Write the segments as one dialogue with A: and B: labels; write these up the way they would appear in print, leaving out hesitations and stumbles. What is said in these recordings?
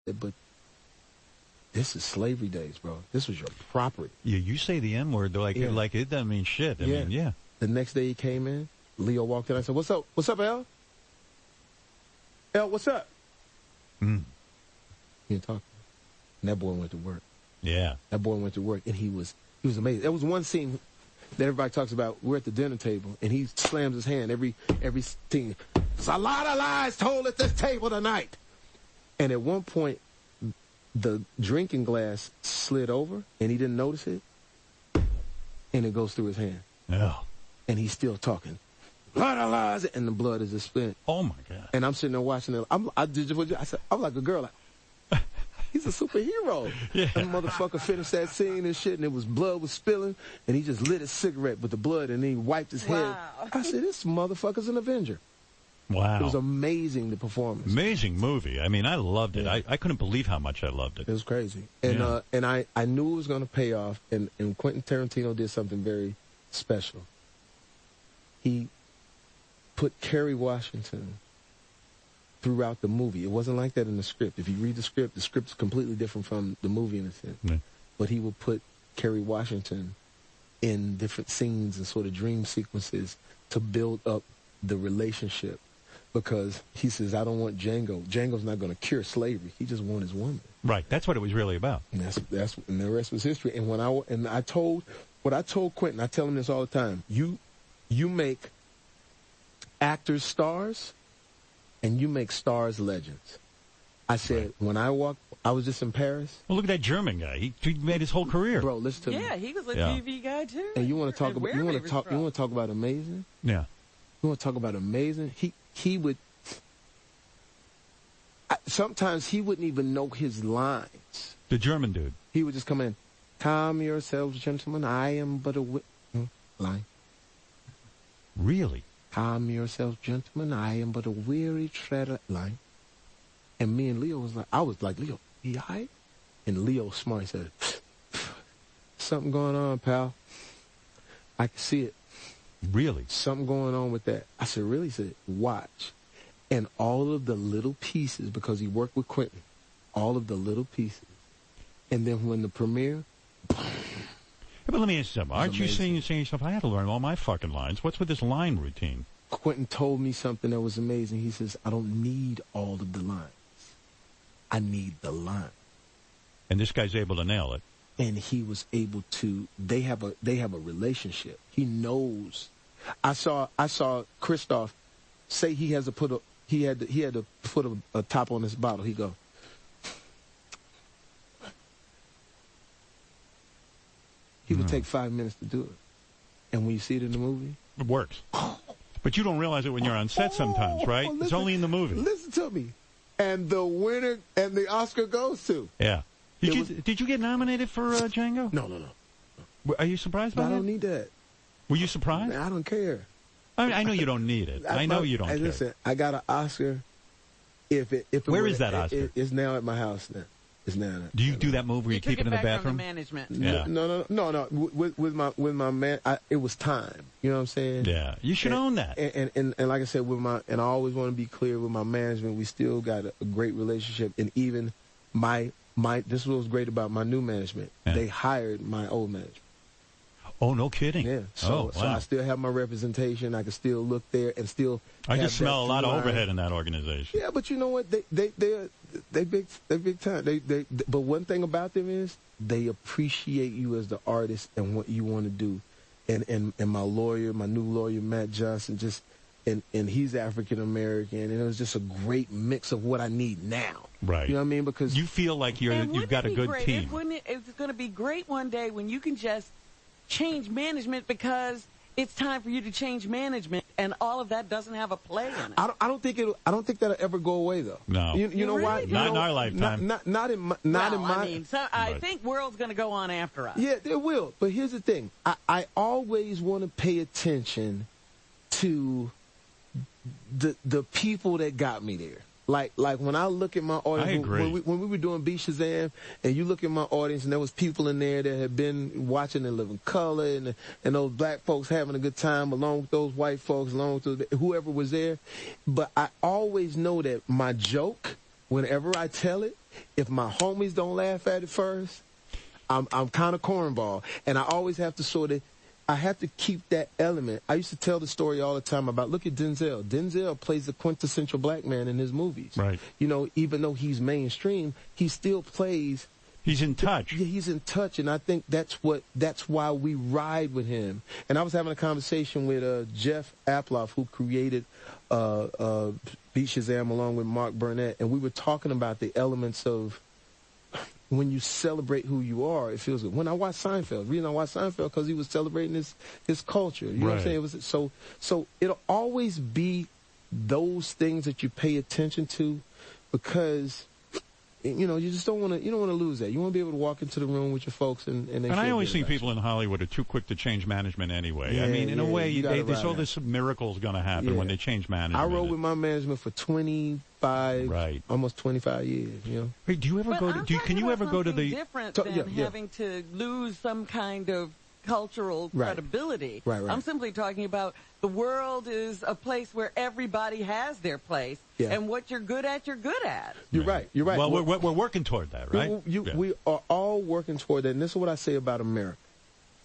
A: But this is slavery days, bro. This was your property.
B: Yeah, you say the N word, like it doesn't mean shit. I mean, yeah.
A: The next day he came in, Leo walked in. I said, "What's up? What's up, L? L, what's up?" He didn't talk. And that boy went to work.
B: Yeah.
A: That boy went to work, and he was amazing. There was one scene that everybody talks about. We're at the dinner table, and he slams his hand every scene. There's a lot of lies told at this table tonight. And at one point, the drinking glass slid over, and he didn't notice it, and it goes through his hand.
B: Yeah.
A: And he's still talking. A lot of lies, and the blood is just spent.
B: Oh, my God.
A: And I'm sitting there watching it. I said, I'm like a girl. Like, he's a superhero.
B: Yeah.
A: That motherfucker finished that scene and shit, and it was blood was spilling, and he just lit his cigarette with the blood, and then he wiped his head. I said, this motherfucker's an Avenger.
B: Wow.
A: It was amazing, the performance.
B: Amazing movie. I mean, I loved it. Yeah. I couldn't believe how much I loved it.
A: It was crazy. And and I knew it was going to pay off, and Quentin Tarantino did something very special. He put Kerry Washington throughout the movie. It wasn't like that in the script. If you read the script is completely different from the movie in a sense. Yeah. But he would put Kerry Washington in different scenes and sort of dream sequences to build up the relationship. Because he says, I don't want Django. Django's not going to cure slavery. He just wants his woman.
B: Right. That's what it was really about.
A: And and the rest was history. And I told Quentin, I tell him this all the time. You make actors stars, and you make stars legends. I said, when I was just in Paris.
B: Well, look at that German guy. He made his whole career.
A: Bro, listen to me.
C: Yeah, he was a TV guy too.
A: And you want to talk about amazing?
B: Yeah.
A: You want to talk about amazing? He would. Sometimes he wouldn't even know his lines.
B: The German dude.
A: He would just come in. Calm yourselves, gentlemen. I am but a line.
B: Really?
A: Calm yourselves, gentlemen. I am but a weary treader. Line. And me and Leo I was like, Leo, he all right? And Leo smart. He said, something going on, pal. I can see it.
B: Really?
A: Something going on with that. I said, really? He said, watch. And all of the little pieces, because he worked with Quentin, all of the little pieces. And then when the premiere.
B: Yeah, but let me ask you something. Aren't you saying yourself, I had to learn all my fucking lines. What's with this line routine?
A: Quentin told me something that was amazing. He says, I don't need all of the lines. I need the line.
B: And this guy's able to nail it.
A: And he was able to. They have a relationship. He knows. I saw Christoph say he had to put a top on this bottle. He go. He would take 5 minutes to do it, and when you see it in the movie,
B: it works. But you don't realize it when you're on set sometimes, right? It's only in the movie.
A: Listen to me. And the winner and the Oscar goes to.
B: Yeah. Did you get nominated for Django?
A: No.
B: Are you surprised by that?
A: I don't need that.
B: Were you surprised?
A: Man, I don't care.
B: I know you don't need it. I know you don't care.
A: Listen, I got an Oscar.
B: Where is that Oscar?
A: It's now at my house now. It's now.
B: Do you do that move where you keep it in the bathroom?
C: From the management.
B: Yeah.
A: No. With my man, it was time. You know what I'm saying?
B: Yeah. You should own that.
A: And like I said, I always want to be clear with my management. We still got a great relationship, and even this is what was great about my new management. Yeah. They hired my old management.
B: Oh, no kidding.
A: Yeah. So I still have my representation. I can still look there and still.
B: I just smell a lot of overhead in that organization.
A: Yeah, but you know what? They big time. But one thing about them is they appreciate you as the artist and what you want to do. And my new lawyer, Matt Johnson, and he's African American, and it was just a great mix of what I need now.
B: Right.
A: You know what I mean? Because
B: you feel like you've got a good team.
C: It's going to be great one day when you can just change management because it's time for you to change management, and all of that doesn't have a play in it.
A: I don't think that'll ever go away though.
B: No.
A: You know why?
B: Not in our lifetime.
A: Not in my.
C: I think world's going to go on after us.
A: Yeah, it will. But here's the thing: I always want to pay attention to the people that got me there. Like when I look at my audience,
B: I agree.
A: When we were doing Be Shazam, and you look at my audience, and there was people in there that had been watching The Living Color, and those black folks having a good time, along with those white folks, along with whoever was there. But I always know that my joke, whenever I tell it, if my homies don't laugh at it first, I'm kind of cornball. And I always have to I have to keep that element. I used to tell the story all the time about, look at Denzel. Denzel plays the quintessential black man in his movies.
B: Right.
A: You know, even though he's mainstream, he still plays.
B: He's in touch.
A: Yeah, he's in touch, and I think that's why we ride with him. And I was having a conversation with Jeff Aploff, who created Beat Shazam along with Mark Burnett, and we were talking about the elements of when you celebrate who you are, it feels good. When I watched Seinfeld, the reason I watched Seinfeld because he was celebrating his culture. You know what I'm saying? It was so it'll always be those things that you pay attention to, because you know, you just don't want to lose that. You want to be able to walk into the room with your folks and they.
B: And I always think people in Hollywood are too quick to change management anyway. Yeah, I mean, in a way, there's all this miracles going to happen when they change management.
A: I rode with my management for 25, almost 25 years. You know.
B: Wait, do you ever go to? Can you ever go to the?
C: Different than having to lose some kind of cultural credibility.
A: Right.
C: I'm simply talking about the world is a place where everybody has their place, and what you're good at, you're good at.
A: You're right.
B: Well, we're working toward that, right?
A: We are all working toward that, and this is what I say about America.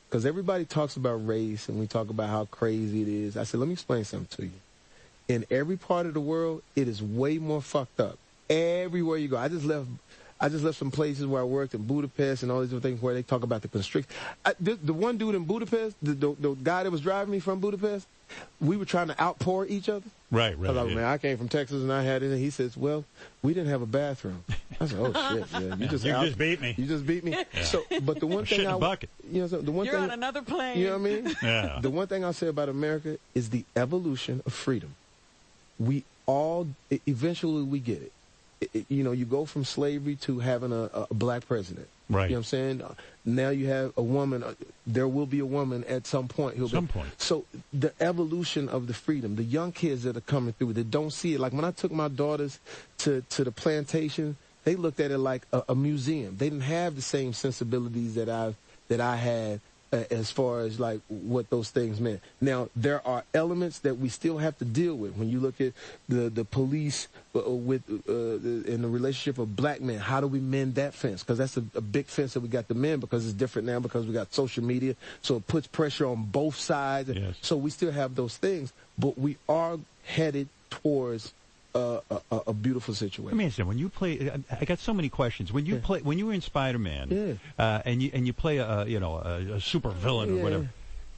A: Because everybody talks about race, and we talk about how crazy it is. I said, let me explain something to you. In every part of the world, it is way more fucked up. Everywhere you go. I just left some places where I worked in Budapest and all these different things where they talk about the constriction. The one dude in Budapest, the guy that was driving me from Budapest, we were trying to outpour each other.
B: Right.
A: I was like, man, I came from Texas and I had it. And he says, well, we didn't have a bathroom. I said, oh, shit, man. You just beat me. You just beat me. Yeah. So, but the one thing
C: You're on another plane.
A: You know what I mean?
B: Yeah.
A: The one thing I'll say about America is the evolution of freedom. We all, eventually we get it. You know, you go from slavery to having a black president.
B: Right.
A: You know what I'm saying? Now you have a woman. There will be a woman at some point. So the evolution of the freedom, the young kids that are coming through that don't see it. Like when I took my daughters to the plantation, they looked at it like a museum. They didn't have the same sensibilities that I had as far as like what those things meant. Now there are elements that we still have to deal with. When you look at the police in the relationship of black men, how do we mend that fence? Because that's a big fence that we got to mend, because it's different now because we got social media, so it puts pressure on both sides.
B: Yes.
A: So we still have those things, but we are headed towards a beautiful situation.
B: Let me ask you, when you play, I got so many questions. When you play, when you were in Spider-Man, and you play a super villain or whatever,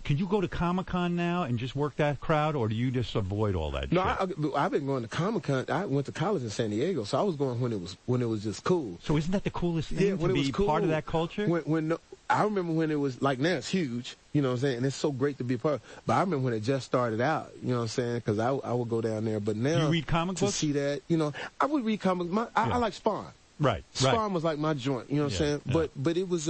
B: can you go to Comic-Con now and just work that crowd, or do you just avoid all that?
A: No, I've been going to Comic-Con. I went to college in San Diego, so I was going when it was just cool.
B: So isn't that the coolest thing to be part of that culture?
A: I remember when it was like, now it's huge, you know what I'm saying, and it's so great to be a part of. But I remember when it just started out, you know what I'm saying, because I would go down there. But now,
B: you read comic books?
A: To see that, you know, I would read comic books. I like Spawn.
B: Right.
A: Spawn was like my joint, you know what I'm saying. Yeah. But it was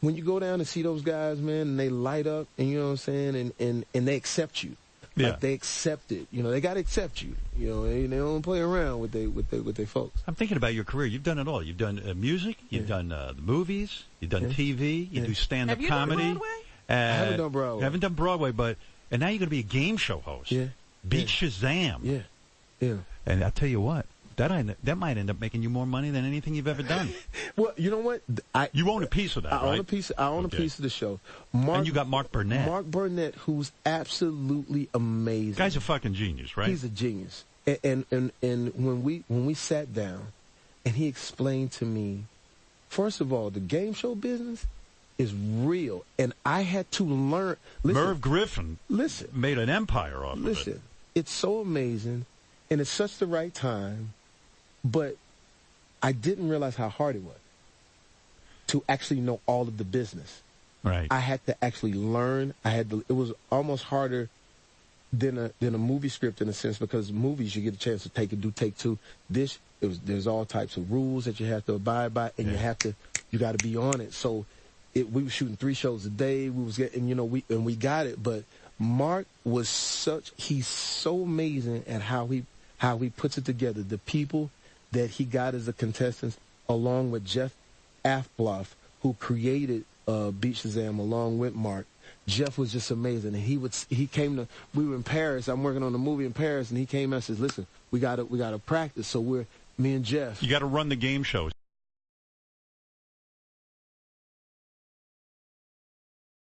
A: when you go down and see those guys, man, and they light up, and you know what I'm saying, and they accept you.
B: Yeah.
A: Like they accept it. You know, they got to accept you. You know, they don't play around with they folks.
B: I'm thinking about your career. You've done it all. You've done music. You've done the movies. You've done TV. You do stand-up comedy.
C: Have you done Broadway?
A: I haven't done Broadway.
B: I haven't done Broadway, and now you're going to be a game show host.
A: Yeah.
B: Beat Shazam.
A: Yeah.
B: And I tell you what, that might end up making you more money than anything you've ever done.
A: Well, you know what? You
B: own a piece of that, right?
A: I own a piece of the show.
B: And you got Mark Burnett.
A: Mark Burnett, who's absolutely amazing.
B: Guy's a fucking genius, right?
A: He's a genius. And when we sat down, and he explained to me, first of all, the game show business is real, and I had to learn.
B: Merv Griffin made an empire off of it.
A: Listen, it's so amazing, and it's such the right time, but I didn't realize how hard it was to actually know all of the business.
B: Right.
A: I had to actually learn. It was almost harder than a movie script in a sense, because movies you get a chance to take two. There's all types of rules that you have to abide by, and you got to be on it. So we were shooting 3 shows a day. We was getting, we got it. But Mark he's so amazing at how he puts it together. The people that he got as the contestants, along with Jeff Afbloff, who created Beat Shazam along with Mark. Jeff was just amazing, and we were in Paris. I'm working on a movie in Paris, and he came and says, "Listen, we gotta practice." So we're Me and Jeff.
B: You got to run the game shows.